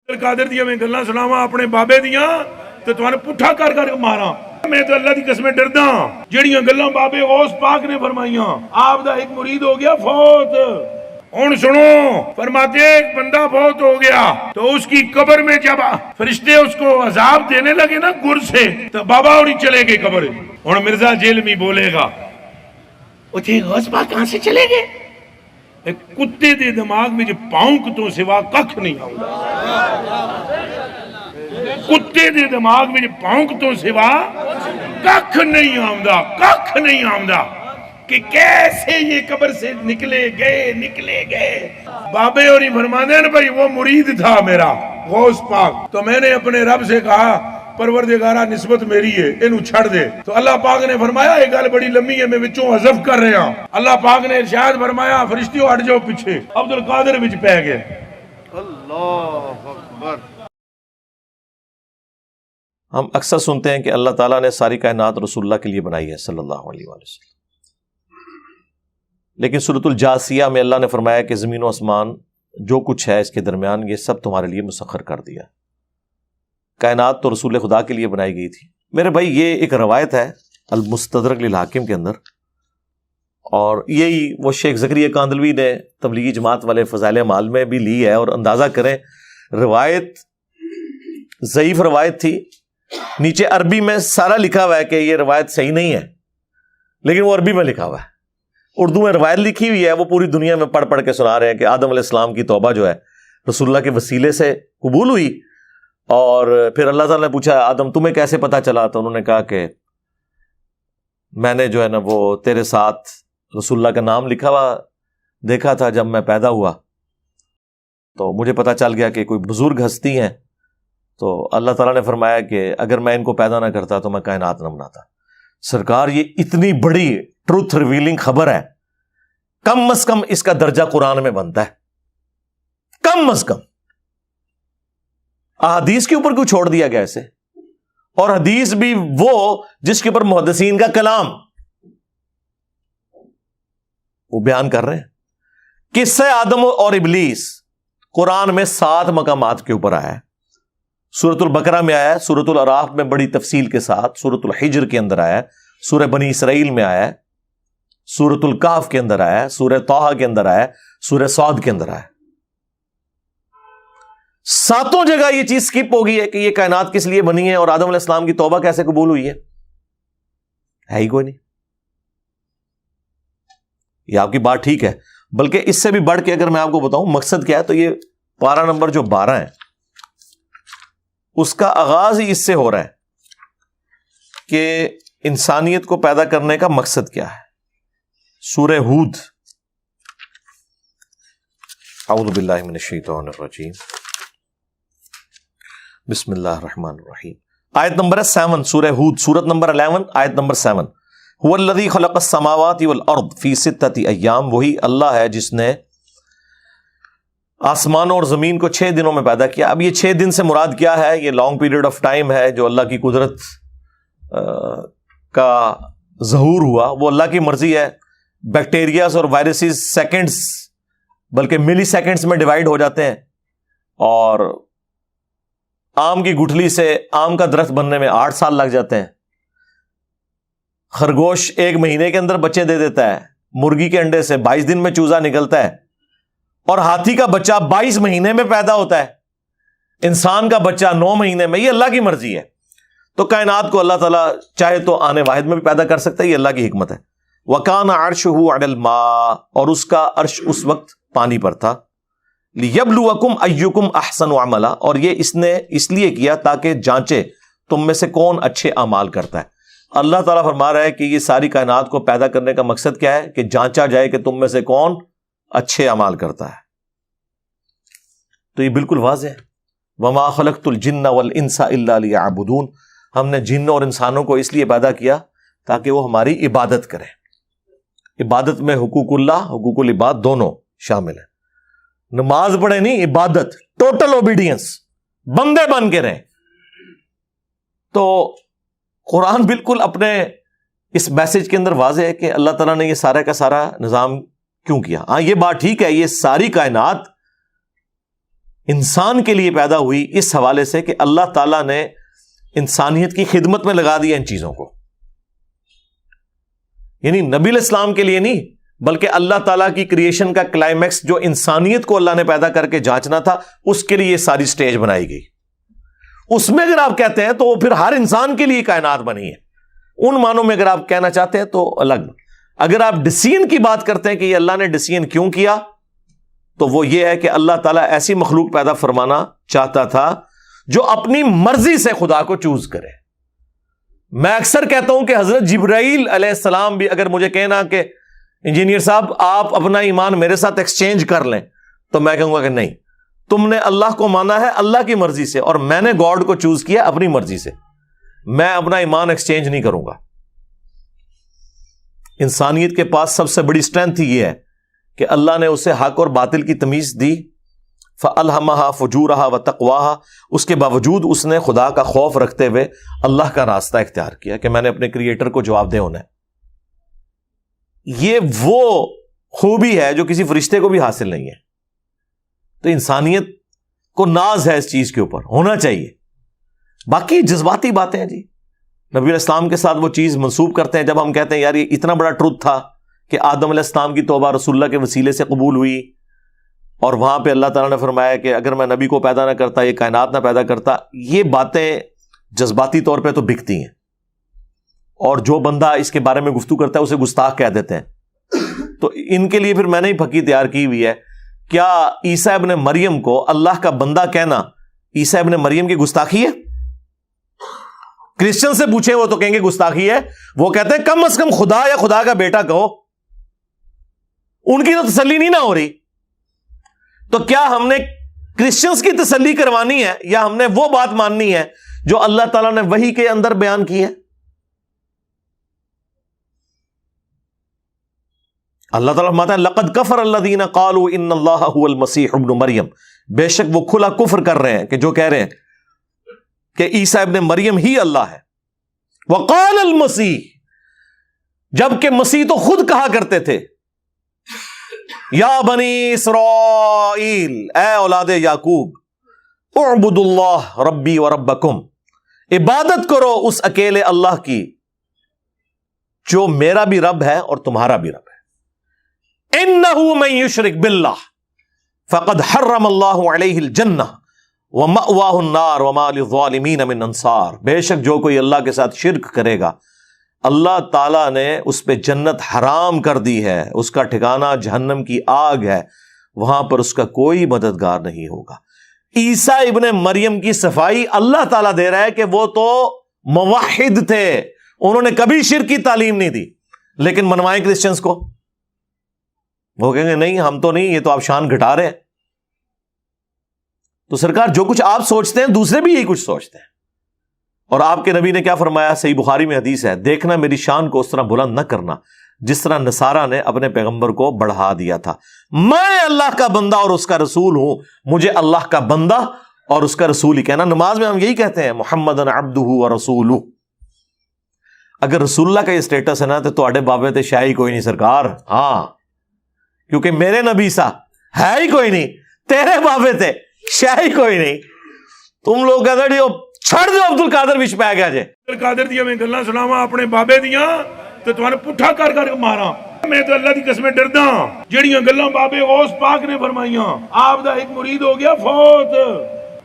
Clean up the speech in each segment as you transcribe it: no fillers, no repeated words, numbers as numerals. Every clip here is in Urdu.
قادر دیا میں گلاں سناواں اپنے بابے دیاں تے تانوں پٹھا کر کر کے ماراں. میں تو اللہ دی قسمیں ڈردا جڑیاں گلاں بابے غوث پاک نے فرمائیاں. آپ دا ایک مرید ہو گیا فوت. ہن سنو، فرماتے ہیں ایک بندہ فوت ہو گیا تو اس کی قبر میں جب فرشتے اس کو عذاب دینے لگے نا گر سے، تو بابا اور چلے گئے قبر. ہن مرزا جیلمی بولے گا اٹھے غوث پاک کہاں سے چلے گئے؟ ایک کتے دے دماغ میں جو پاؤنک تو سوا ککھ نہیں آؤں. کتے دے دماغ میں جو پاؤنک تو سوا ککھ نہیں آؤں، ککھ نہیں آؤں کہ کیسے یہ قبر سے نکلے گئے. بابے اور ہی فرمانے ہیں بھائی وہ مرید تھا میرا غوث پاک، تو میں نے اپنے رب سے کہا پروردگارہ نسبت میری ہے انہوں چھڑ دے. تو اللہ پاک نے فرمایا یہ گل بڑی لمبی ہے میں وچوں حذف کر رہا ہوں. اللہ پاک نے ارشاد فرمایا فرشتیوں ہٹ جاؤ پیچھے. عبد القادر وچ پہ گئے. اللہ اکبر. ہم اکثر سنتے ہیں کہ اللہ تعالیٰ نے ساری کائنات رسول اللہ کے لیے بنائی ہے صلی اللہ علیہ وآلہ وسلم، لیکن سورۃ الجاثیہ میں اللہ نے فرمایا کہ زمین و آسمان جو کچھ ہے اس کے درمیان یہ سب تمہارے لیے مسخر کر دیا. کائنات تو رسول خدا کے لیے بنائی گئی تھی. میرے بھائی یہ ایک روایت ہے المستدرک للحاکم کے اندر، اور یہی وہ شیخ زکریا کاندلوی نے تبلیغی جماعت والے فضائل اعمال میں بھی لی ہے. اور اندازہ کریں روایت ضعیف روایت تھی، نیچے عربی میں سارا لکھا ہوا ہے کہ یہ روایت صحیح نہیں ہے، لیکن وہ عربی میں لکھا ہوا ہے. اردو میں روایت لکھی ہوئی ہے، وہ پوری دنیا میں پڑھ پڑھ کے سنا رہے ہیں کہ آدم علیہ السلام کی توبہ جو ہے رسول اللہ کے وسیلے سے قبول ہوئی. اور پھر اللہ تعالیٰ نے پوچھا آدم تمہیں کیسے پتا چلا؟ تو انہوں نے کہا کہ میں نے جو ہے نا وہ تیرے ساتھ رسول اللہ کا نام لکھا ہوا دیکھا تھا جب میں پیدا ہوا، تو مجھے پتا چل گیا کہ کوئی بزرگ ہستی ہیں. تو اللہ تعالیٰ نے فرمایا کہ اگر میں ان کو پیدا نہ کرتا تو میں کائنات نہ بناتا. سرکار یہ اتنی بڑی ٹروتھ ریویلنگ خبر ہے، کم از کم اس کا درجہ قرآن میں بنتا ہے، کم از کم. احادیث کے اوپر کیوں چھوڑ دیا گیا اسے؟ اور حدیث بھی وہ جس کے اوپر محدثین کا کلام وہ بیان کر رہے ہیں. قصہ آدم اور ابلیس قرآن میں 7 مقامات کے اوپر آیا ہے. سورۃ البقرہ میں آیا ہے، سورۃ الاعراف میں بڑی تفصیل کے ساتھ، سورۃ الحجر کے اندر آیا ہے، سورہ بنی اسرائیل میں آیا ہے، سورۃ الکہف کے اندر آیا ہے، سورہ طٰہٰ کے اندر آیا ہے، سورہ صاد کے اندر آیا ہے. 7 جگہ یہ چیز سکپ ہو گئی ہے کہ یہ کائنات کس لیے بنی ہے اور آدم علیہ السلام کی توبہ کیسے قبول ہوئی ہے ہی کوئی نہیں. یہ آپ کی بات ٹھیک ہے، بلکہ اس سے بھی بڑھ کے اگر میں آپ کو بتاؤں مقصد کیا ہے، تو یہ پارہ نمبر جو 12 ہے اس کا آغاز ہی اس سے ہو رہا ہے کہ انسانیت کو پیدا کرنے کا مقصد کیا ہے. سورہ ہود، اعوذ باللہ من الشیطان الرجیم، بسم اللہ الرحمن الرحیم. آیت نمبر 7 سورہ ہود، سورت نمبر 11 آیت نمبر 7. هو الذی خلق السماوات والارض فی 6 ایام، وہی اللہ ہے جس نے آسمانوں اور زمین کو 6 دنوں میں پیدا کیا. اب یہ 6 دن سے مراد کیا ہے؟ یہ لانگ پیریڈ آف ٹائم ہے جو اللہ کی قدرت کا ظہور ہوا، وہ اللہ کی مرضی ہے. بیکٹیریاز اور وائرسز سیکنڈز بلکہ ملی سیکنڈز میں ڈیوائیڈ ہو جاتے ہیں، اور آم کی گٹھلی سے آم کا درخت بننے میں 8 سال لگ جاتے ہیں. خرگوش 1 مہینے کے اندر بچے دے دیتا ہے، مرغی کے انڈے سے 22 دن میں چوزا نکلتا ہے، اور ہاتھی کا بچہ 22 مہینے میں پیدا ہوتا ہے، انسان کا بچہ 9 مہینے میں. یہ اللہ کی مرضی ہے. تو کائنات کو اللہ تعالیٰ چاہے تو آنے واحد میں بھی پیدا کر سکتا ہے، یہ اللہ کی حکمت ہے. وَكَانَ عَرْشُهُ عَلَى الْمَاءِ، اور اس کا عرش اس وقت پانی پر تھا. لِيَبْلُوَكُمْ أَيُّكُمْ أَحْسَنُ عَمَلًا، اور یہ اس نے اس لیے کیا تاکہ جانچے تم میں سے کون اچھے اعمال کرتا ہے. اللہ تعالیٰ فرما رہا ہے کہ یہ ساری کائنات کو پیدا کرنے کا مقصد کیا ہے؟ کہ جانچا جائے کہ تم میں سے کون اچھے اعمال کرتا ہے. تو یہ بالکل واضح ہے. وَمَا خَلَقْتُ الْجِنَّ وَالْإِنسَ إِلَّا لِيَعْبُدُونَ، ہم نے جن اور انسانوں کو اس لیے پیدا کیا تاکہ وہ ہماری عبادت کریں. عبادت میں حقوق اللہ حقوق العباد دونوں شامل ہیں. نماز پڑھے نہیں، عبادت، ٹوٹل اوبیڈینس، بندے بن کے رہیں. تو قرآن بالکل اپنے اس میسج کے اندر واضح ہے کہ اللہ تعالیٰ نے یہ سارا کا سارا نظام کیوں کیا. ہاں یہ بات ٹھیک ہے، یہ ساری کائنات انسان کے لیے پیدا ہوئی اس حوالے سے کہ اللہ تعالیٰ نے انسانیت کی خدمت میں لگا دیا ان چیزوں کو. یعنی نبی علیہ السلام کے لیے نہیں بلکہ اللہ تعالیٰ کی کریشن کا کلائمیکس جو انسانیت کو اللہ نے پیدا کر کے جانچنا تھا اس کے لیے یہ ساری سٹیج بنائی گئی. اس میں اگر آپ کہتے ہیں تو وہ پھر ہر انسان کے لیے کائنات بنی ہے. ان معنوں میں اگر آپ کہنا چاہتے ہیں تو الگ. اگر آپ ڈسیزن کی بات کرتے ہیں کہ یہ اللہ نے ڈسیزن کیوں کیا تو وہ یہ ہے کہ اللہ تعالیٰ ایسی مخلوق پیدا فرمانا چاہتا تھا جو اپنی مرضی سے خدا کو چوز کرے. میں اکثر کہتا ہوں کہ حضرت جبرائیل علیہ السلام بھی اگر مجھے کہنا کہ انجینئر صاحب آپ اپنا ایمان میرے ساتھ ایکسچینج کر لیں تو میں کہوں گا کہ نہیں, تم نے اللہ کو مانا ہے اللہ کی مرضی سے اور میں نے گاڈ کو چوز کیا اپنی مرضی سے, میں اپنا ایمان ایکسچینج نہیں کروں گا. انسانیت کے پاس سب سے بڑی اسٹرینتھ یہ ہے کہ اللہ نے اسے حق اور باطل کی تمیز دی, فَأَلْهَمَهَا فُجُورَهَا وَتَقْوَاهَا, اس کے باوجود اس نے خدا کا خوف رکھتے ہوئے اللہ کا راستہ اختیار کیا کہ میں نے اپنے کریٹر کو جواب دہ ہونا ہے. یہ وہ خوبی ہے جو کسی فرشتے کو بھی حاصل نہیں ہے. تو انسانیت کو ناز ہے اس چیز کے اوپر, ہونا چاہیے. باقی جذباتی باتیں ہیں جی, نبی علیہ السلام کے ساتھ وہ چیز منسوب کرتے ہیں جب ہم کہتے ہیں یار یہ اتنا بڑا ٹروتھ تھا کہ آدم علیہ السلام کی توبہ رسول اللہ کے وسیلے سے قبول ہوئی, اور وہاں پہ اللہ تعالیٰ نے فرمایا کہ اگر میں نبی کو پیدا نہ کرتا, یہ کائنات نہ پیدا کرتا. یہ باتیں جذباتی طور پہ تو بکتی ہیں, اور جو بندہ اس کے بارے میں گفتگو کرتا ہے اسے گستاخ کہہ دیتے ہیں. تو ان کے لیے پھر میں نے ہی پھکی تیار کی ہوئی ہے. کیا عیسیٰ ابن مریم کو اللہ کا بندہ کہنا عیسیٰ ابن مریم کی گستاخی ہے؟ کرسچن سے پوچھیں وہ تو کہیں گے گستاخی ہے. وہ کہتے ہیں کم از کم خدا یا خدا کا بیٹا کہو. ان کی تو تسلی نہیں نہ ہو رہی. تو کیا ہم نے کرسچنز کی تسلی کروانی ہے یا ہم نے وہ بات ماننی ہے جو اللہ تعالیٰ نے وحی کے اندر بیان کی ہے؟ اللہ تعالیٰ فرماتا ہے لقد کفر الذین قالوا ان اللہ هو المسیح ابن مریم, بے شک وہ کھلا کفر کر رہے ہیں کہ جو کہہ رہے ہیں کہ عیسیٰ ابن مریم ہی اللہ ہے. وقال المسیح, جبکہ مسیح تو خود کہا کرتے تھے یا بنی اسرائیل, اے اولاد یعقوب, اعبدوا اللہ ربی و ربکم, عبادت کرو اس اکیلے اللہ کی جو میرا بھی رب ہے اور تمہارا بھی رب ہے. انہ من یشرک باللہ فقد حرم اللہ علیہ الجنہ ومأواہ النار وما للظالمین من انصار, بے شک جو کوئی اللہ کے ساتھ شرک کرے گا اللہ تعالیٰ نے اس پہ جنت حرام کر دی ہے, اس کا ٹھکانہ جہنم کی آگ ہے, وہاں پر اس کا کوئی مددگار نہیں ہوگا. عیسیٰ ابن مریم کی صفائی اللہ تعالیٰ دے رہا ہے کہ وہ تو موحد تھے, انہوں نے کبھی شرک کی تعلیم نہیں دی. لیکن منوائیں کرسچنز کو, وہ کہیں گے نہیں ہم تو نہیں, یہ تو آپ شان گھٹا رہے ہیں. تو سرکار جو کچھ آپ سوچتے ہیں دوسرے بھی یہی کچھ سوچتے ہیں. اور آپ کے نبی نے کیا فرمایا, صحیح بخاری میں حدیث ہے, دیکھنا میری شان کو اس طرح بلند نہ کرنا جس طرح نصارہ نے اپنے پیغمبر کو بڑھا دیا تھا. میں اللہ کا بندہ اور اس کا رسول ہوں, مجھے اللہ کا بندہ اور اس کا رسول ہی کہنا. نماز میں ہم یہی کہتے ہیں محمد عبدہ و رسولہ. اگر رسول اللہ کا یہ اسٹیٹس ہے نا تو تواڈے بابے تے شاہی کوئی نہیں سرکار. ہاں, کیونکہ میرے نبی سا ہے ہی کوئی نہیں, تیرے بابے تے شاہی کوئی نہیں. تم لوگ کہتے ہو چھڑ دو عبد القادر وچ پی گیا جے. عبد القادر دیاں میں گلاں سناواں اپنے بابے دیاں تے تواں پٹھا کر کر ماراں. میں تو اللہ دی قسم ڈردا جڑیاں گلاں بابے غوث پاک نے فرمائیاں. آپ دا ایک مرید ہو گیا فوت.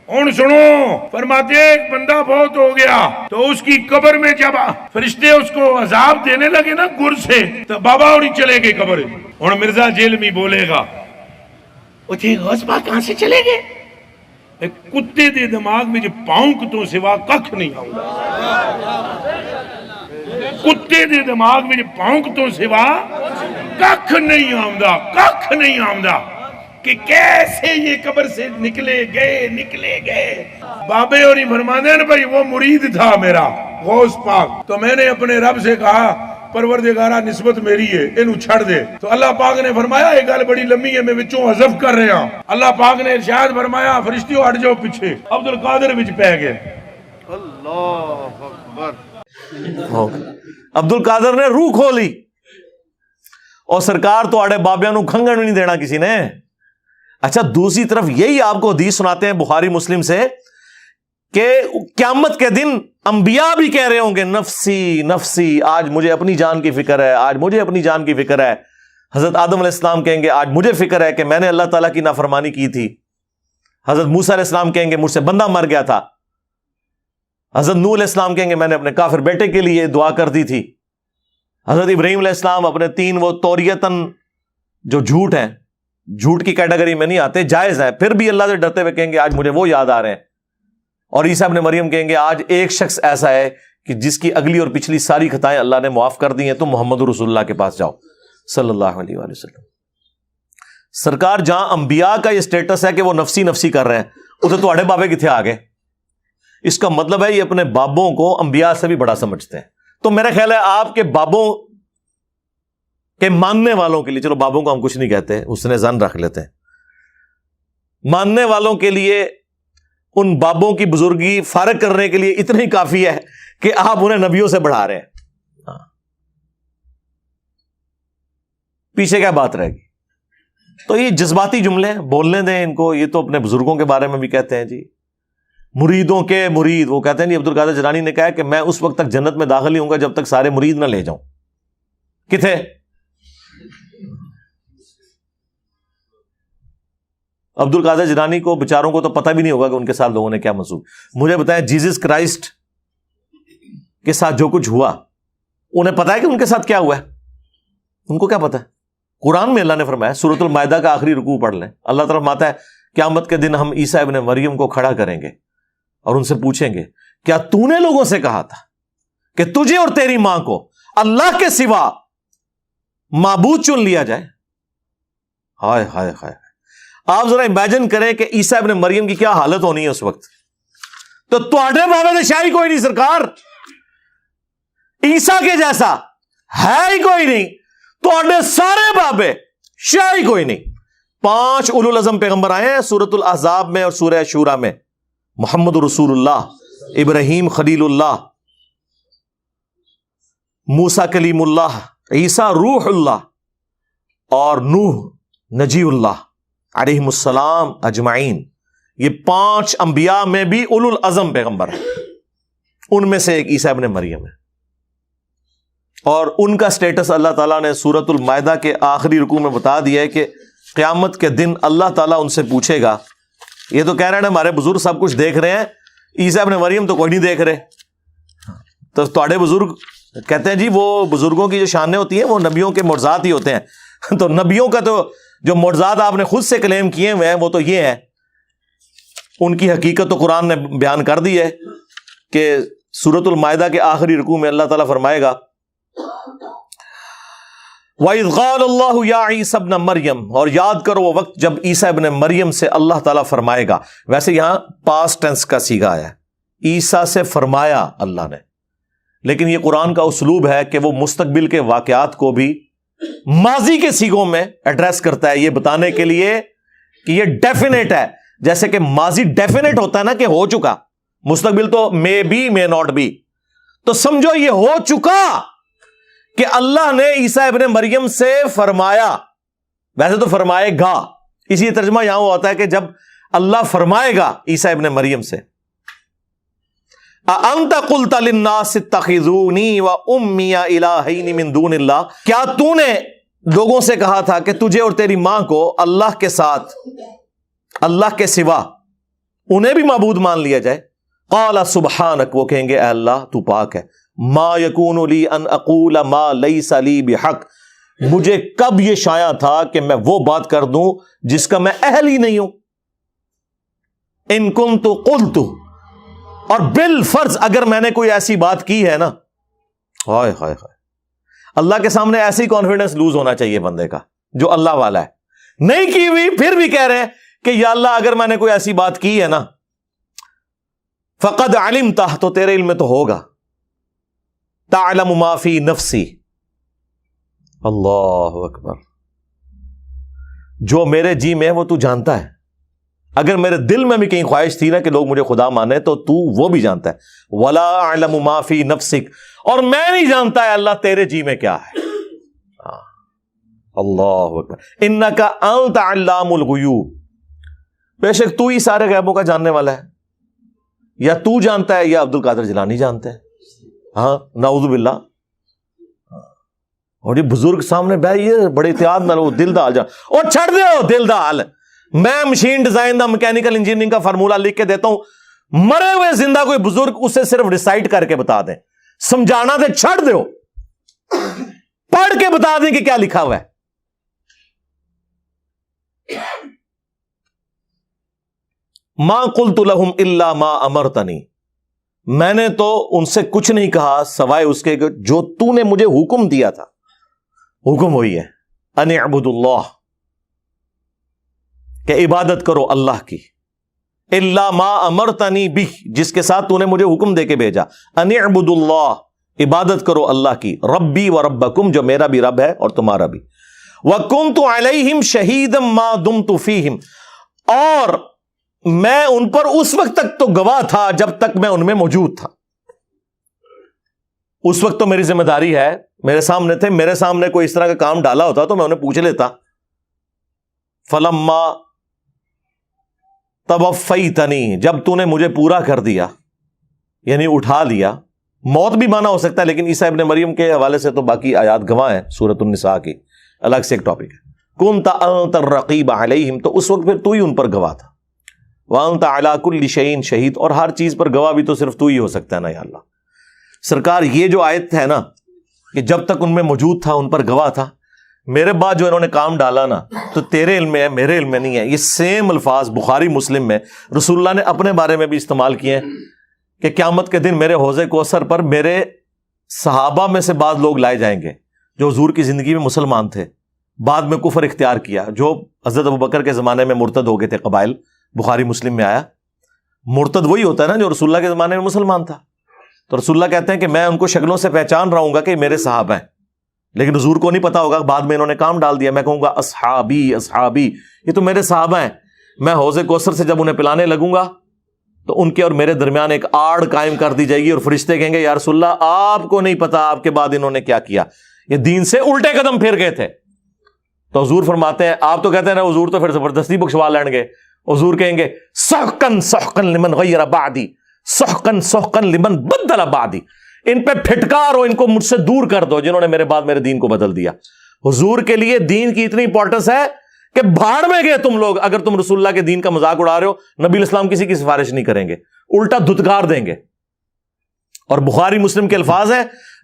ہن سنو, فرماتے ایک بندہ فوت ہو گیا تو اس کی قبر میں جب فرشتے اس کو عذاب دینے لگے نا گر سے, تو بابا اور چلے گئے قبر. ہن مرزا جیلمی بولے گا وہ جی غوث پاک کہاں سے چلے گئے؟ ایک کتے دے دماغ میں جو پاؤنک تو سوا ککھ نہیں آؤں. کتے دے دماغ میں جو پاؤنک تو سوا ککھ نہیں آؤں, ککھ نہیں آؤں کہ کیسے یہ قبر سے نکلے گئے. بابے اور ہی فرمانے ہیں بھائی وہ مرید تھا میرا غوث پاک, تو میں نے اپنے رب سے کہا پروردگارہ نسبت میری ہے انہوں چھڑ دے. تو اللہ پاک نے فرمایا یہ گل بڑی لمبی ہے میں وچوں حذف کر رہا ہوں. اللہ پاک نے ارشاد فرمایا فرشتیوں ہٹ جاؤ پیچھے. عبد القادر وچ پہ گئے. اللہ اکبر. عبد القادر نے روح کھولی, اور سرکار تو آڑے بابیاں نو کھنگن نہیں دینا کسی نے. اچھا دوسری طرف یہی آپ کو حدیث سناتے ہیں بخاری مسلم سے کہ قیامت کے دن انبیاء بھی کہہ رہے ہوں گے نفسی نفسی، آج مجھے اپنی جان کی فکر ہے، آج مجھے اپنی جان کی فکر ہے۔ حضرت آدم علیہ السلام کہیں گے آج مجھے فکر ہے کہ میں نے اللہ تعالیٰ کی نافرمانی کی تھی۔ حضرت موسیٰ علیہ السلام کہیں گے مجھ سے بندہ مر گیا تھا۔ حضرت نوح علیہ السلام کہیں گے میں نے اپنے کافر بیٹے کے لیے دعا کر دی تھی۔ حضرت ابراہیم علیہ السلام اپنے 3 وہ توریتن جو جھوٹ ہیں، جھوٹ کی کیٹیگری میں نہیں آتے، جائز ہیں، پھر بھی اللہ سے ڈرتے ہوئے کہیں گے آج مجھے وہ یاد آ رہے ہیں۔ اور عیسیٰ ابن مریم کہیں گے آج ایک شخص ایسا ہے کہ جس کی اگلی اور پچھلی ساری خطائیں اللہ نے معاف کر دی ہیں، تم محمد رسول اللہ کے پاس جاؤ صلی اللہ علیہ وآلہ وسلم۔ سرکار جہاں انبیاء کا یہ سٹیٹس ہے کہ وہ نفسی نفسی کر رہے ہیں، اتنے تواڈے بابے کتنے آ گئے؟ اس کا مطلب ہے یہ اپنے بابوں کو انبیاء سے بھی بڑا سمجھتے ہیں۔ تو میرا خیال ہے آپ کے بابوں کے ماننے والوں کے لیے، چلو بابوں کو ہم کچھ نہیں کہتے، اس نے زن رکھ لیتے ہیں، ماننے والوں کے لیے ان بابوں کی بزرگی فارغ کرنے کے لیے اتنا ہی کافی ہے کہ آپ انہیں نبیوں سے بڑھا رہے ہیں۔ پیچھے کیا بات رہے گی؟ تو یہ جذباتی جملے ہیں، بولنے دیں ان کو۔ یہ تو اپنے بزرگوں کے بارے میں بھی کہتے ہیں جی، مریدوں کے مرید، وہ کہتے ہیں جی عبد القادر جیلانی نے کہا کہ میں اس وقت تک جنت میں داخل نہیں ہوں گا جب تک سارے مرید نہ لے جاؤں۔ کتنے؟ عبد القادر جیلانی کو بیچاروں کو تو پتہ بھی نہیں ہوگا کہ ان کے ساتھ لوگوں نے کیا منسوب۔ مجھے بتائیں جیزس کرائسٹ کے ساتھ جو کچھ ہوا، انہیں پتا ہے کہ ان کے ساتھ کیا ہوا ہے؟ ان کو کیا پتا ہے؟ قرآن میں اللہ نے فرمایا، سورۃ المائدہ کا آخری رکوع پڑھ لیں، اللہ تعالیٰ فرماتا ہے قیامت کے دن ہم عیسیٰ ابن مریم کو کھڑا کریں گے اور ان سے پوچھیں گے کیا تو نے لوگوں سے کہا تھا کہ تجھے اور تیری ماں کو اللہ کے سوا معبود چن لیا جائے؟ ہائے ہائے ہائے، آپ ذرا امیجن کریں کہ عیسیٰ ابن مریم کی کیا حالت ہونی ہے اس وقت۔ تو تواڈے بابے نے شاہی کوئی نہیں سرکار، عیسیٰ کے جیسا ہے ہی کوئی نہیں، تواڈے سارے بابے شاہی کوئی نہیں۔ 5 اولو العزم پیغمبر آئے ہیں سورۃ الاحزاب میں اور سورہ شورى میں، محمد رسول اللہ، ابراہیم خلیل اللہ، موسیٰ کلیم اللہ، عیسیٰ روح اللہ، اور نوح نجی اللہ علیہم السلام اجمعین۔ یہ 5 انبیاء میں بھی اولو العزم پیغمبر ہیں، ان میں سے ایک عیسیٰ ابن مریم ہے، اور ان کا سٹیٹس اللہ تعالیٰ نے سورۃ المائدہ کے آخری رکوع میں بتا دیا ہے کہ قیامت کے دن اللہ تعالیٰ ان سے پوچھے گا۔ یہ تو کہہ رہے ہیں ہمارے بزرگ سب کچھ دیکھ رہے ہیں، عیسیٰ ابن مریم تو کوئی نہیں دیکھ رہے۔ تو تواڈے بزرگ کہتے ہیں جی وہ بزرگوں کی جو شانیں ہوتی ہیں وہ نبیوں کے معجزات ہی ہوتے ہیں۔ تو نبیوں کا تو جو معجزات آپ نے خود سے کلیم کیے ہوئے ہیں وہ تو یہ ہیں، ان کی حقیقت تو قرآن نے بیان کر دی ہے کہ سورۃ المائدہ کے آخری رکوع میں اللہ تعالیٰ فرمائے گا وَإِذْ قَالَ اللَّهُ يَا عِيسَى ابْنَ مَرْيَمَ، اور یاد کرو وہ وقت جب عیسیٰ ابن مریم سے اللہ تعالیٰ فرمائے گا۔ ویسے یہاں پاسٹ ٹینس کا صیغہ آیا ہے، عیسیٰ سے فرمایا اللہ نے، لیکن یہ قرآن کا اسلوب ہے کہ وہ مستقبل کے واقعات کو بھی ماضی کے صیغوں میں ایڈریس کرتا ہے، یہ بتانے کے لیے کہ یہ ڈیفینیٹ ہے۔ جیسے کہ ماضی ڈیفینیٹ ہوتا ہے نا کہ ہو چکا، مستقبل تو may be may not be, تو سمجھو یہ ہو چکا کہ اللہ نے عیسیٰ ابن مریم سے فرمایا، ویسے تو فرمائے گا، اسی ترجمہ یہاں ہوتا ہے کہ جب اللہ فرمائے گا عیسیٰ ابن مریم سے اَأَنْتَ قُلْتَ لِلنَّاسِ اتَّخِذُونِي وَأُمِّيَ إِلَٰهَيْنِ مِن دُونِ اللَّهِ، کیا تو نے لوگوں سے کہا تھا کہ تجھے اور تیری ماں کو اللہ کے ساتھ، اللہ کے سوا انہیں بھی معبود مان لیا جائے؟ قَالَ سُبْحَانَكَ، وہ کہیں گے اے اللہ تو پاک ہے، ما یکون لی ان اقول ما لیس لی بحق، مجھے کب یہ شایع تھا کہ میں وہ بات کر دوں جس کا میں اہل ہی نہیں ہوں۔ ان کنت قلت، اور بالفرض اگر میں نے کوئی ایسی بات کی ہے نا، ہائے ہائے ہائے، اللہ کے سامنے ایسی کانفیڈنس لوز ہونا چاہیے بندے کا جو اللہ والا ہے، نہیں کی ہوئی پھر بھی کہہ رہے ہیں کہ یا اللہ اگر میں نے کوئی ایسی بات کی ہے نا فقد علمتہ، تو تیرے علم میں تو ہوگا، تعلم ما فی نفسی، اللہ اکبر، جو میرے جی میں ہے وہ تو جانتا ہے، اگر میرے دل میں بھی کہیں خواہش تھی نا کہ لوگ مجھے خدا مانے تو تو وہ بھی جانتا ہے، ولا اعلم ما فی نفسک، اور میں نہیں جانتا ہے اللہ تیرے جی میں کیا ہے، اللہ اکبر، انک انت علام الغیوب، بے شک تو ہی سارے غیبوں کا جاننے والا ہے، یا تو جانتا ہے یا عبد القادر جیلانی جانتا ہے. ہاں نعوذ باللہ. اور یہ بزرگ سامنے بیٹھے بڑے احتیاط نہ لو، دل دا حال جان اور چھڑ دیو دل دا حال. میں machine design the mechanical engineering کا فارمولا لکھ کے دیتا ہوں، مرے ہوئے زندہ کوئی بزرگ اسے صرف ریسائٹ کر کے بتا دیں، سمجھانا دے چھڑ دیو، پڑھ کے بتا دیں کہ کیا لکھا ہوا ہے. ما قلت لهم الا ما امرتنی، میں نے تو ان سے کچھ نہیں کہا سوائے اس کے جو تو نے مجھے حکم دیا تھا. حکم وہی ہے ان اعبدوا اللہ، کہ عبادت کرو اللہ کی. الا ما امرتنی بہ، جس کے ساتھ تو نے مجھے حکم دے کے بھیجا. ان اعبدوا اللہ، عبادت کرو اللہ کی. ربی و ربکم، جو میرا بھی رب ہے اور تمہارا بھی. وکنت علیہم شہیدا ما دمت فیہم، اور میں ان پر اس وقت تک تو گواہ تھا جب تک میں ان میں موجود تھا. اس وقت تو میری ذمہ داری ہے، میرے سامنے تھے، میرے سامنے کوئی اس طرح کا کام ڈالا ہوتا تو میں انہیں پوچھ لیتا. فلما توفیتنی، جب تو نے مجھے پورا کر دیا یعنی اٹھا لیا. موت بھی مانا ہو سکتا ہے، لیکن عیسیٰ ابن مریم کے حوالے سے تو باقی آیات گواہ ہیں سورۃ النساء کی، الگ سے ایک ٹاپک ہے. کنت انت الرقیب علیہم، تو اس وقت پھر تو ہی ان پر گواہ تھا. وانت علی کل شیء شہید، اور ہر چیز پر گواہ بھی تو صرف تو ہی ہو سکتا ہے نا یا اللہ. سرکار یہ جو آیت ہے نا کہ جب تک ان میں موجود تھا ان پر گواہ تھا، میرے بعد جو انہوں نے کام ڈالا نا تو تیرے علم میں ہے میرے علم میں نہیں ہے. یہ سیم الفاظ بخاری مسلم میں رسول اللہ نے اپنے بارے میں بھی استعمال کیے ہیں کہ قیامت کے دن میرے حوض کوثر پر میرے صحابہ میں سے بعض لوگ لائے جائیں گے جو حضور کی زندگی میں مسلمان تھے، بعد میں کفر اختیار کیا، جو حضرت ابوبکر کے زمانے میں مرتد ہو گئے تھے قبائل. بخاری مسلم میں آیا. مرتد وہی ہوتا ہے نا جو رسول اللہ کے زمانے میں مسلمان تھا. تو رسول اللہ کہتے ہیں کہ میں ان کو شکلوں سے پہچان رہا ہوں گا کہ یہ میرے صحابہ ہیں، لیکن حضور کو نہیں پتا ہوگا، بعد میں انہوں نے کام ڈال دیا. میں کہوں گا اصحابی اصحابی، یہ تو میرے صحابہ ہیں. میں حوض کوثر سے جب انہیں پلانے لگوں گا تو ان کے اور میرے درمیان ایک آڑ قائم کر دی جائے گی، اور فرشتے کہیں گے یا رسول اللہ آپ کو نہیں پتا آپ کے بعد انہوں نے کیا کیا، یہ دین سے الٹے قدم پھر گئے تھے. تو حضور فرماتے ہیں، آپ تو کہتے ہیں نا حضور تو پھر زبردستی بخشوا لیں گے. حضور کہیں گے سحقن سحقن لمن غیر بعدی، سحقن سحقن لمن بدل بعدی، ان پہ پھٹکارو، ان کو مجھ سے دور کر دو جنہوں نے میرے بعد میرے دین کو بدل دیا. حضور کے لیے دین کی اتنی امپورٹنس ہے کہ بھاڑ میں گئے تم لوگ اگر تم رسول اللہ کے دین کا مذاق اڑا رہے ہو. نبی اسلام کسی کی سفارش نہیں کریں گے، الٹا دھتکار دیں گے. اور بخاری مسلم کے الفاظ ہیں،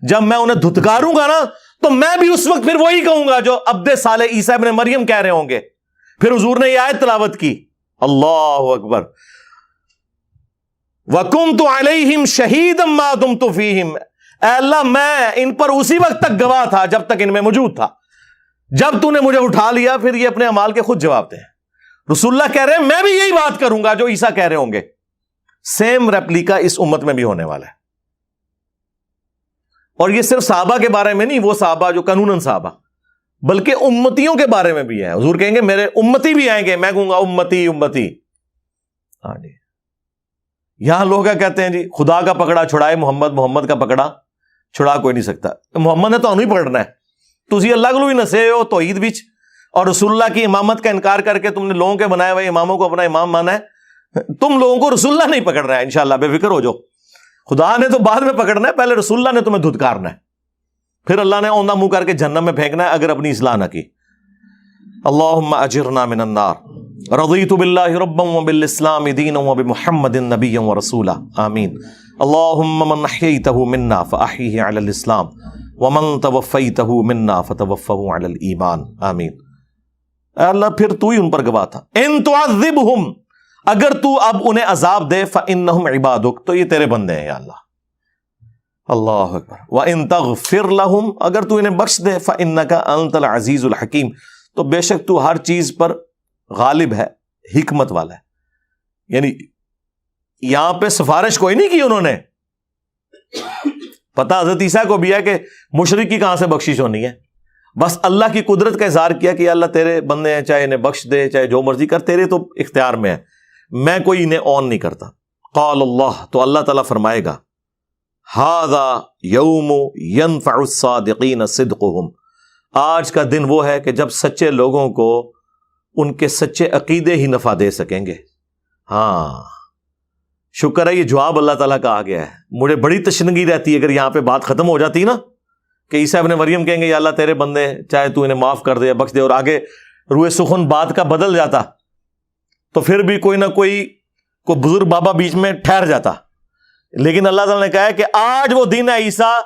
جب میں انہیں دھتکاروں گا نا تو میں بھی اس وقت پھر وہی کہوں گا جو عبد صالح عیسیٰ ابن مریم کہہ رہے ہوں گے. پھر حضور نے یہ آیت تلاوت کی، اللہ اکبر، وَكُنْتُ عَلَيْهِمْ شَهِيدًا مَا دُمْتُ فِيهِمْ، اے اللہ میں ان پر اسی وقت تک گواہ تھا جب تک ان میں موجود تھا. جب تو نے مجھے اٹھا لیا پھر یہ اپنے اعمال کے خود جواب دیں. رسول اللہ کہہ رہے ہیں میں بھی یہی بات کروں گا جو عیسیٰ کہہ رہے ہوں گے. سیم ریپلیکا اس امت میں بھی ہونے والا ہے. اور یہ صرف صحابہ کے بارے میں نہیں، وہ صحابہ جو قانوناً صحابہ، بلکہ امتیوں کے بارے میں بھی ہے. حضور کہیں گے میرے امتی بھی آئیں گے، میں کہوں گا امتی امتی. ہاں جی، یہاں لوگ کیا کہتے ہیں جی خدا کا پکڑا چھڑائے محمد، محمد کا پکڑا چھڑا کوئی نہیں سکتا. محمد نے تو نہیں پکڑنا ہے، تسی اللہ کو بھی نسے ہو توحید وچ، اور رسول اللہ کی امامت کا انکار کر کے تم نے لوگوں کے بنائے ہوئے اماموں کو اپنا امام مانا ہے. تم لوگوں کو رسول اللہ نہیں پکڑ رہا ہے، انشاءاللہ بے فکر ہو جاؤ. خدا نے تو بعد میں پکڑنا ہے، پہلے رسول اللہ نے تمہیں دھتکارنا ہے، پھر اللہ نے اوندا منہ کر کے جہنم میں پھینکنا ہے اگر اپنی اصلاح نہ کی. اللہم اجرنا من النار. رضیت باللہ ربا وبالاسلام دینا وبمحمد نبیا ورسولا. آمین. اللہم من احییتہ منا فاحیہ علی الاسلام ومن توفیتہ منا فتوفہ علی الایمان. آمین. اے اللہ پھر تو ہی ان پر گواہ تھا. ان تعذبہم، اگر تو اب انہیں عذاب دے، فانہم عبادک، تو یہ تیرے بندے ہیں یا اللہ. اللہ اکبر. وَإِن تَغْفِرْ لَهُمْ، اگر تو انہیں بخش دے، فَإِنَّكَ أَنْتَ الْعَزِيزُ الْحَكِيمُ، تو بے شک تو ہر چیز پر غالب ہے، حکمت والا ہے. یعنی یہاں پہ سفارش کوئی نہیں کی انہوں نے، پتہ حضرت عیسیٰ کو بھی ہے کہ مشرک کی کہاں سے بخشش ہونی ہے. بس اللہ کی قدرت کا اظہار کیا کہ اللہ تیرے بندے ہیں، چاہے انہیں بخش دے چاہے جو مرضی کر، تیرے تو اختیار میں ہے، میں کوئی انہیں آن نہیں کرتا. قال اللہ، تو اللہ تعالیٰ فرمائے گا ھذا یوم ینفع الصادقین صدقہم، آج کا دن وہ ہے کہ جب سچے لوگوں کو ان کے سچے عقیدے ہی نفع دے سکیں گے. ہاں شکر ہے یہ جواب اللہ تعالیٰ کا آ گیا ہے. مجھے بڑی تشنگی رہتی ہے اگر یہاں پہ بات ختم ہو جاتی نا کہ عیسیٰ ابن مریم کہیں گے یا اللہ تیرے بندے چاہے تو انہیں معاف کر دے یا بخش دے, اور آگے روئے سخن بات کا بدل جاتا تو پھر بھی کوئی نہ کوئی بزرگ بابا بیچ میں ٹھہر جاتا. لیکن اللہ تعالیٰ نے کہا ہے کہ آج وہ دن ہے عیسیٰ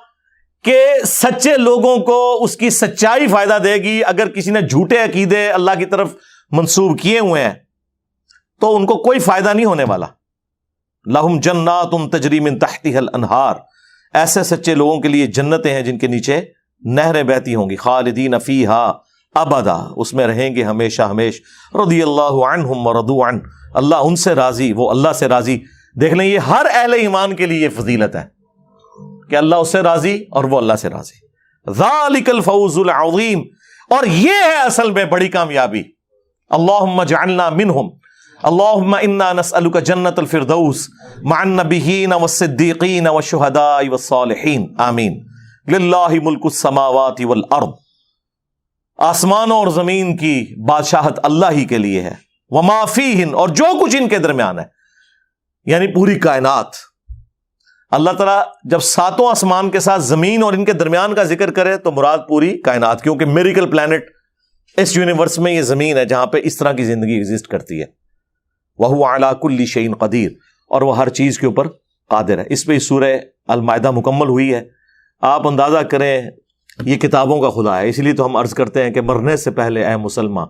کہ سچے لوگوں کو اس کی سچائی فائدہ دے گی. اگر کسی نے جھوٹے عقیدے اللہ کی طرف منسوب کیے ہوئے ہیں تو ان کو کوئی فائدہ نہیں ہونے والا. لہم جنات تجری من تحتها الانہار, ایسے سچے لوگوں کے لیے جنتیں ہیں جن کے نیچے نہریں بہتی ہوں گی. خالدین فیہا ابدا, اس میں رہیں گے ہمیشہ ہمیش. رضی اللہ عنہم ورضوا عنہ, اللہ ان سے راضی وہ اللہ سے راضی. دیکھ لیں یہ ہر اہل ایمان کے لیے یہ فضیلت ہے کہ اللہ اس سے راضی اور وہ اللہ سے راضی. ذالک الفوز العظیم, اور یہ ہے اصل میں بڑی کامیابی. اللہم اجعلنا منہم, اللہم انا نسألک جنت الفردوس مع النبیین والصدیقین والشہداء والصالحین, آمین. للہ ملک السماوات والارض, آسمانوں اور زمین کی بادشاہت اللہ ہی کے لیے ہے. وما فیہن, اور جو کچھ ان کے درمیان ہے, یعنی پوری کائنات. اللہ تعالیٰ جب ساتوں آسمان کے ساتھ زمین اور ان کے درمیان کا ذکر کرے تو مراد پوری کائنات, کیونکہ میریکل پلانٹ اس یونیورس میں یہ زمین ہے جہاں پہ اس طرح کی زندگی ایگزسٹ کرتی ہے. وَهُوَ عَلَى كُلِّ شَيْءٍ قَدِيرٌ, اور وہ ہر چیز کے اوپر قادر ہے. اس پہ سورہ المائدہ مکمل ہوئی ہے. آپ اندازہ کریں یہ کتابوں کا خدا ہے, اسی لیے تو ہم عرض کرتے ہیں کہ مرنے سے پہلے اے مسلمان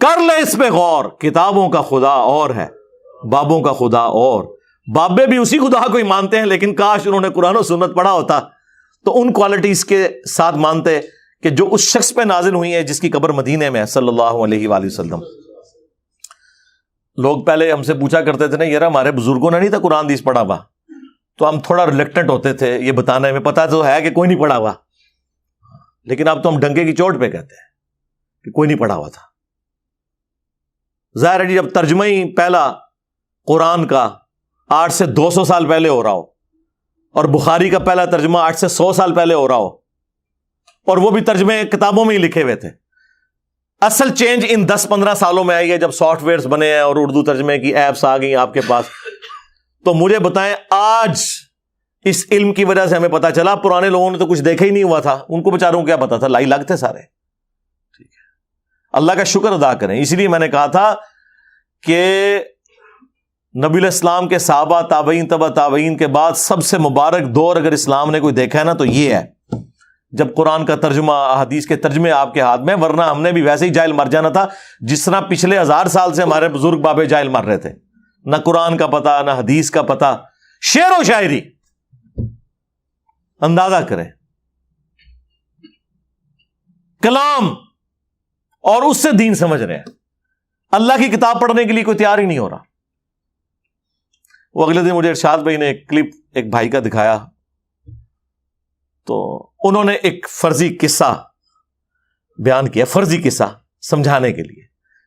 کر لے اس پہ غور. کتابوں کا خدا اور ہے, بابوں کا خدا اور. بابے بھی اسی خدا کو ہی مانتے ہیں, لیکن کاش انہوں نے قرآن و سنت پڑھا ہوتا تو ان کوالٹیز کے ساتھ مانتے کہ جو اس شخص پہ نازل ہوئی ہے جس کی قبر مدینے میں ہے صلی اللہ علیہ وآلہ وسلم. لوگ پہلے ہم سے پوچھا کرتے تھے نا یار ہمارے بزرگوں نے نہیں تھا قرآن حدیث پڑھا ہوا, تو ہم تھوڑا ریلیکٹنٹ ہوتے تھے یہ بتانے میں. پتا تو ہے کہ کوئی نہیں پڑھا ہوا, لیکن اب تو ہم ڈنکے کی چوٹ پہ کہتے ہیں کہ کوئی نہیں پڑھا ہوا تھا. ظاہر ہے جی جب ترجمہ ہی پہلا قرآن کا 8 سے 200 سال پہلے ہو رہا ہو, اور بخاری کا پہلا ترجمہ 8 سے 100 سال پہلے ہو رہا ہو, اور وہ بھی ترجمے کتابوں میں ہی لکھے ہوئے تھے. اصل چینج ان 10-15 سالوں میں آئی ہے جب سافٹ ویئرز بنے ہیں اور اردو ترجمے کی ایپس آ گئی آپ کے پاس. تو مجھے بتائیں آج اس علم کی وجہ سے ہمیں پتا چلا, پرانے لوگوں نے تو کچھ دیکھا ہی نہیں ہوا تھا, ان کو بیچاروں کو کیا پتا تھا, لائی لگتے سارے. ٹھیک ہے, اللہ کا شکر ادا کریں. اسی لیے میں نے کہا تھا کہ نبی علیہ السلام کے صحابہ تابعین تبع تابعین کے بعد سب سے مبارک دور اگر اسلام نے کوئی دیکھا ہے نا تو یہ ہے جب قرآن کا ترجمہ, حدیث کے ترجمے آپ کے ہاتھ میں. ورنہ ہم نے بھی ویسے ہی جاہل مر جانا تھا جس طرح پچھلے 1000 سال سے ہمارے بزرگ بابے جاہل مر رہے تھے. نہ قرآن کا پتہ نہ حدیث کا پتہ, شعر و شاعری. اندازہ کریں کلام, اور اس سے دین سمجھ رہے ہیں. اللہ کی کتاب پڑھنے کے لیے کوئی تیار ہی نہیں ہو رہا. وہ اگلے دن مجھے ارشاد بھائی نے ایک کلپ ایک بھائی کا دکھایا, تو انہوں نے ایک فرضی قصہ بیان کیا, فرضی قصہ سمجھانے کے لیے.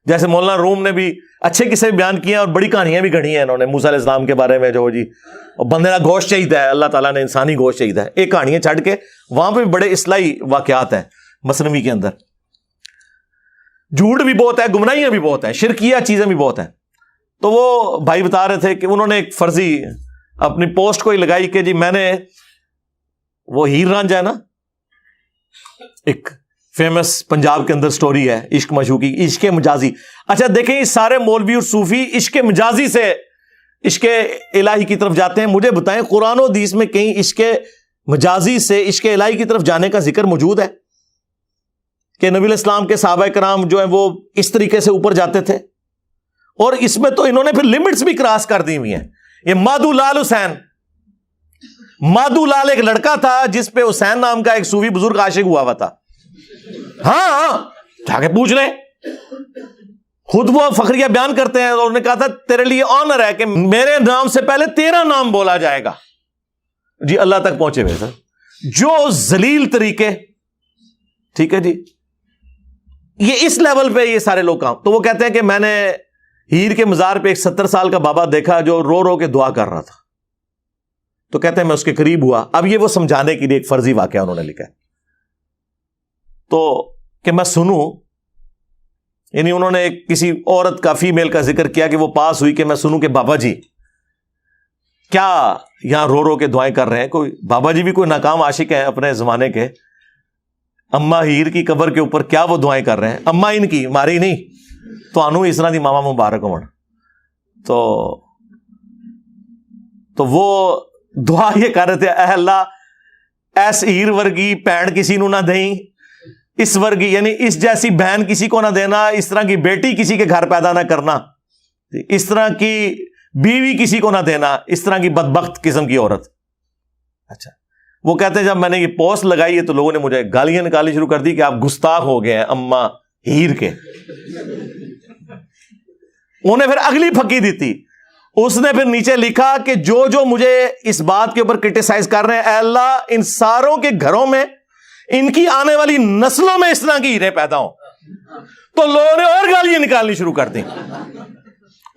جیسے مولانا روم نے بھی اچھے قصے بیان کیے اور بڑی کہانیاں بھی گھڑی ہیں انہوں نے موسیٰ علیہ السلام کے بارے میں, جو جی بندے کا گوشت چاہیے ہے, اللہ تعالیٰ نے انسانی گوشت چاہیے ہے. ایک کہانیاں چھڑ کے وہاں پہ بھی بڑے اصلاحی واقعات ہیں مثنوی کے اندر. جھوٹ بھی بہت ہے, گمراہیاں بھی بہت ہیں, شرکیہ چیزیں بھی بہت ہیں. تو وہ بھائی بتا رہے تھے کہ انہوں نے ایک فرضی اپنی پوسٹ کو ہی لگائی کہ جی میں نے وہ ہیر رانجھا ہے نا, ایک فیمس پنجاب کے اندر سٹوری ہے عشق مشوقی, عشق مجازی. اچھا دیکھیں یہ سارے مولوی اور صوفی عشق مجازی سے عشق الہی کی طرف جاتے ہیں. مجھے بتائیں قرآن و حدیث میں کہیں عشق مجازی سے عشق الہی کی طرف جانے کا ذکر موجود ہے کہ نبی علیہ السلام کے صحابہ کرام جو ہیں وہ اس طریقے سے اوپر جاتے تھے؟ اور اس میں تو انہوں نے پھر لمٹس بھی کراس کر دی ہوئی ہیں. یہ مادو لال حسین, مادو لال ایک لڑکا تھا جس پہ حسین نام کا ایک صوفی بزرگ عاشق ہوا تھا. ہاں جا کے پوچھ لیں, خود وہ فخریہ بیان کرتے ہیں. اور انہوں نے کہا تھا تیرے لیے آنر ہے کہ میرے نام سے پہلے تیرا نام بولا جائے گا. جی اللہ تک پہنچے ہوئے سر, جو ذلیل طریقے. ٹھیک ہے جی, یہ اس لیول پہ یہ سارے لوگ کام. تو وہ کہتے ہیں کہ میں نے ہیر کے مزار پہ ایک 70 سال کا بابا دیکھا جو رو رو کے دعا کر رہا تھا. تو کہتے ہیں میں اس کے قریب ہوا. اب یہ وہ سمجھانے کے لیے ایک فرضی واقعہ انہوں نے لکھا ہے, تو کہ میں سنوں یعنی انہوں نے کسی عورت کا، فیمیل کا ذکر کیا کہ وہ پاس ہوئی کہ میں سنوں کہ بابا جی کیا یہاں رو رو کے دعائیں کر رہے ہیں. کوئی بابا جی بھی کوئی ناکام عاشق ہیں اپنے زمانے کے. اما ہیر کی قبر کے اوپر کیا وہ دعائیں کر رہے ہیں؟ اما ان کی، ماری نہیں تو انو اس طرح دی ماما مبارک ہون. تو وہ دعا یہ کر رہے تھے، اے اللہ ایس ہیر ورگی بہن کسی نو نہ دیں، اس ورگی یعنی اس جیسی بہن کسی کو نہ دینا، اس طرح کی بیٹی کسی کے گھر پیدا نہ کرنا، اس طرح کی بیوی کسی کو نہ دینا، اس طرح کی بدبخت قسم کی عورت. اچھا وہ کہتے ہیں جب میں نے یہ پوسٹ لگائی ہے تو لوگوں نے مجھے گالیاں نکالنی شروع کر دی کہ آپ گستاخ ہو گئے ہیں اما ہیر کے. انہیں پھر اگلی پھکی دی تھی، اس نے پھر نیچے لکھا کہ جو مجھے اس بات کے اوپر کرٹیسائز کر رہے ہیں، اے اللہ ان ساروں کے گھروں میں، ان کی آنے والی نسلوں میں اس طرح کی ہیرے پیدا ہوں. تو لوگوں نے اور گالیاں نکالنی شروع کر دی.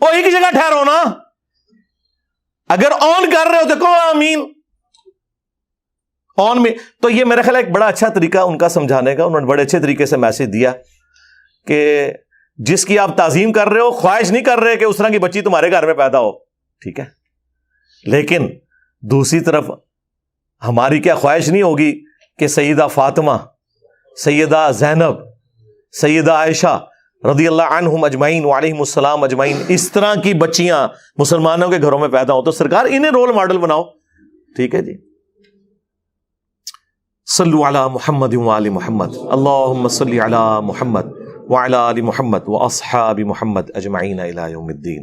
وہ ایک جگہ ٹھہرو نا، اگر آن کر رہے ہو تو کہو آمین آن میں. تو یہ میرا خیال ہے ایک بڑا اچھا طریقہ ان کا سمجھانے کا. انہوں نے بڑے اچھے طریقے سے میسج دیا کہ جس کی آپ تعظیم کر رہے ہو، خواہش نہیں کر رہے کہ اس طرح کی بچی تمہارے گھر میں پیدا ہو، ٹھیک ہے، لیکن دوسری طرف ہماری کیا خواہش نہیں ہوگی کہ سیدہ فاطمہ، سیدہ زینب، سیدہ عائشہ رضی اللہ عنہم اجمعین وعلیہم السلام اجمعین اس طرح کی بچیاں مسلمانوں کے گھروں میں پیدا ہوں. تو سرکار انہیں رول ماڈل بناؤ. ٹھیک ہے جی. صلو علی محمد وآل محمد، اللہم صلی علی محمد وعلی آل محمد واصحاب محمد اجمعین الی یوم الدین.